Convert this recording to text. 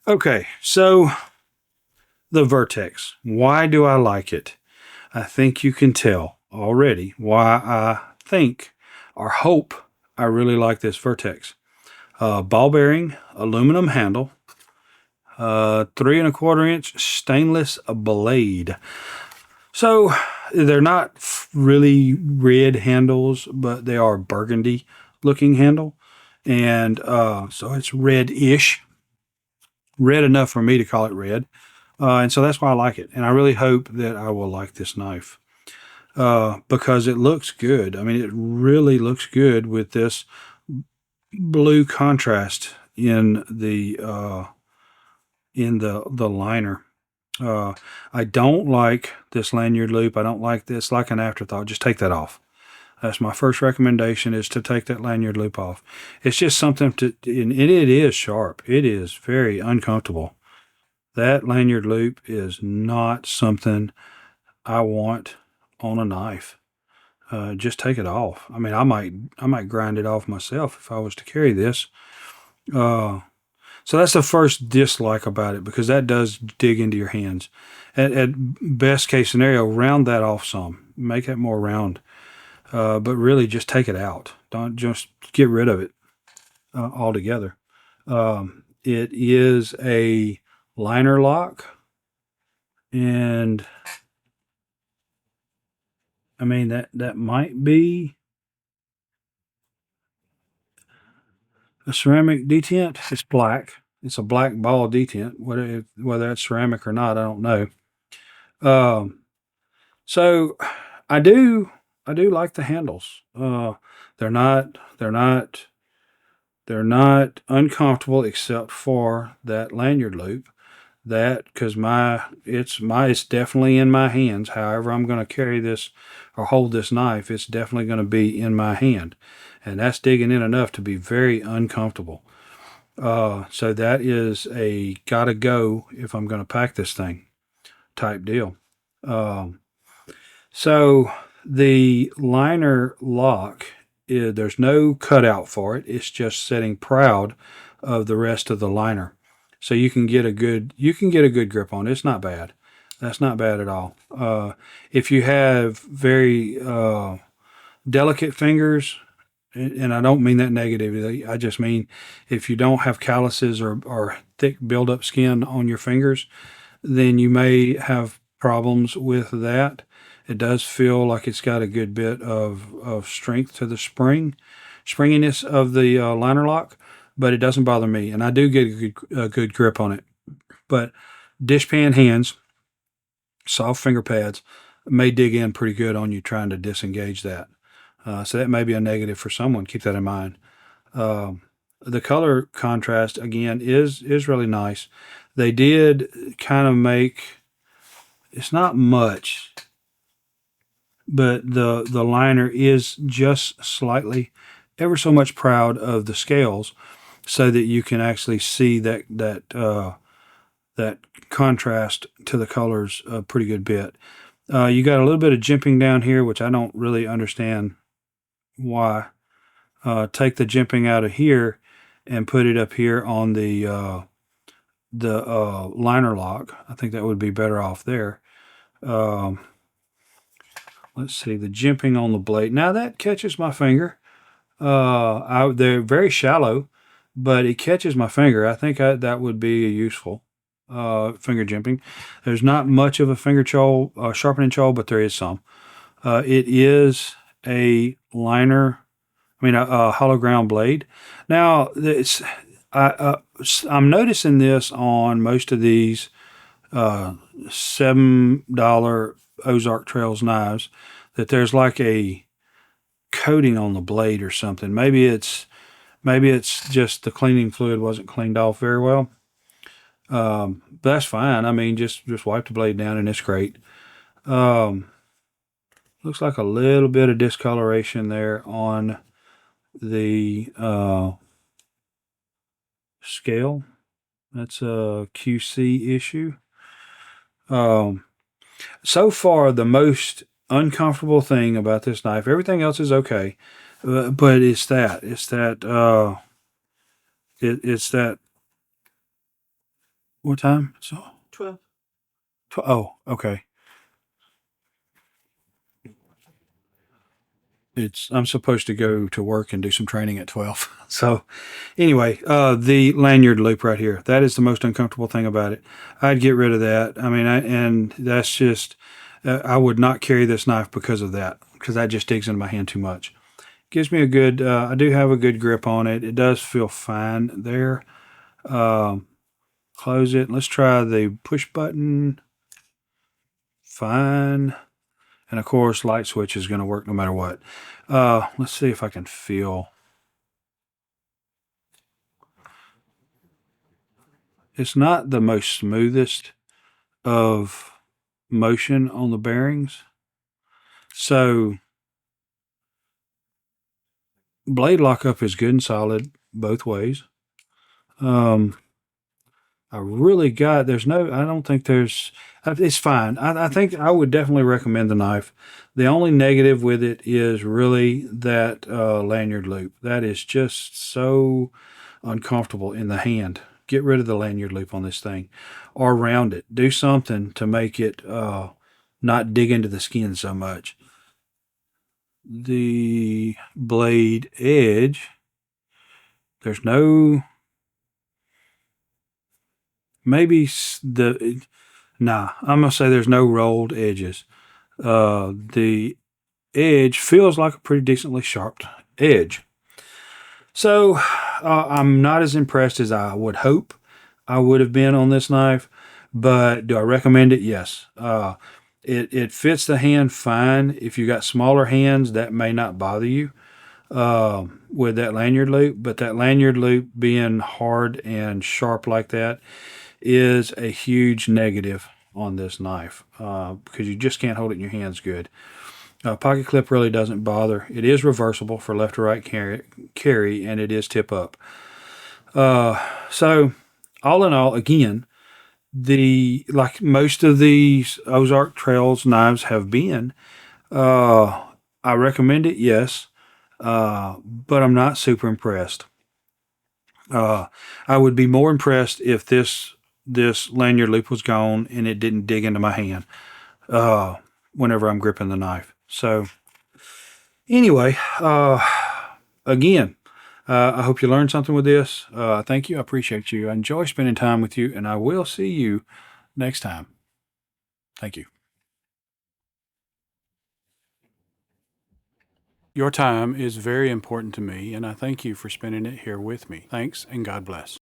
Okay, so the Vertex. Why do I like it? I think you can tell already why I think or hope I really like this Vertex. Ball bearing, aluminum handle, 3¼ inch stainless blade. So they're not really red handles, but they are burgundy looking handle. And so it's red-ish, red enough for me to call it red. And so that's why I like it. And I really hope that I will like this knife because it looks good. I mean, it really looks good with this blue contrast in the liner. I don't like this lanyard loop. I don't like this, like an afterthought. Just take that off. That's my first recommendation, is to take that lanyard loop off. It's just something to, and it is sharp. It is very uncomfortable. That lanyard loop is not something I want on a knife. Just take it off. I mean, I might grind it off myself if I was to carry this. So that's the first dislike about it, because that does dig into your hands. At best case scenario, round that off some, make it more round. But really, just take it out. Don't just get rid of it altogether. It is a liner lock, and I mean that might be a ceramic detent. It's black. It's a black ball detent. Whether it's ceramic or not, I don't know. So I do like the handles. They're not uncomfortable except for that lanyard loop. That, because it's definitely in my hands. However I'm going to carry this or hold this knife, it's definitely going to be in my hand, and that's digging in enough to be very uncomfortable. So that is a gotta go if I'm going to pack this thing type deal. So the liner lock, there's no cutout for it. It's just setting proud of the rest of the liner. So you can get a good grip on it. It's not bad. That's not bad at all. If you have very delicate fingers, and I don't mean that negatively, I just mean if you don't have calluses or thick buildup skin on your fingers, then you may have problems with that. It does feel like it's got a good bit of strength to the springiness of the liner lock, but it doesn't bother me, and I do get a good grip on it. But dishpan hands, soft finger pads, may dig in pretty good on you trying to disengage that. So that may be a negative for someone. Keep that in mind. The color contrast, again, is really nice. They did kind of make, it's not much, but the liner is just slightly, ever so much proud of the scales, so that you can actually see that contrast to the colors a pretty good bit. You got a little bit of jimping down here, which I don't really understand why. Take the jimping out of here and put it up here on the liner lock. I think that would be better off there. Let's see, the jimping on the blade. Now that catches my finger. They're very shallow, but it catches my finger. I think that would be useful. Finger jimping. There's not much of a finger choil, sharpening choil, but there is some. It is a liner, a hollow ground blade. Now, I'm noticing this on most of these $7 Ozark Trails knives, that there's like a coating on the blade or something. Maybe it's just the cleaning fluid wasn't cleaned off very well. But that's fine. I mean, just wipe the blade down and it's great. Looks like a little bit of discoloration there on the scale. That's a QC issue. So far, the most uncomfortable thing about this knife, everything else is okay, but it's that What time? So 12. oh, okay. I'm supposed to go to work and do some training at 12. So anyway, the lanyard loop right here, that is the most uncomfortable thing about it. I'd get rid of that. I mean, and that's just, I would not carry this knife because of that, because that just digs into my hand too much. Gives me a good, I do have a good grip on it. It does feel fine there. Close it. Let's try the push button. Fine. And of course, light switch is going to work no matter what. Let's see if I can feel. It's not the most smoothest of motion on the bearings. So blade lockup is good and solid both ways. I really got, there's no, I don't think there's, it's fine. I think I would definitely recommend the knife. The only negative with it is really that lanyard loop. That is just so uncomfortable in the hand. Get rid of the lanyard loop on this thing or round it. Do something to make it not dig into the skin so much. The blade edge, there's no, maybe nah, I'm going to say there's no rolled edges. The edge feels like a pretty decently sharp edge. So I'm not as impressed as I would hope I would have been on this knife, but do I recommend it? Yes. It fits the hand fine. If you got smaller hands, that may not bother you with that lanyard loop, but that lanyard loop being hard and sharp like that is a huge negative on this knife because you just can't hold it in your hands good. Pocket clip really doesn't bother. It is reversible for left to right carry, and it is tip up. So all in all, again, the like most of these Ozark Trails knives have been, I recommend it, yes, but I'm not super impressed. I would be more impressed if this lanyard loop was gone and it didn't dig into my hand whenever I'm gripping the knife. So anyway, again, I hope you learned something with this. Thank you. I appreciate you. I enjoy spending time with you, and I will see you next time. Thank you. Your time is very important to me, and I thank you for spending it here with me. Thanks, and God bless.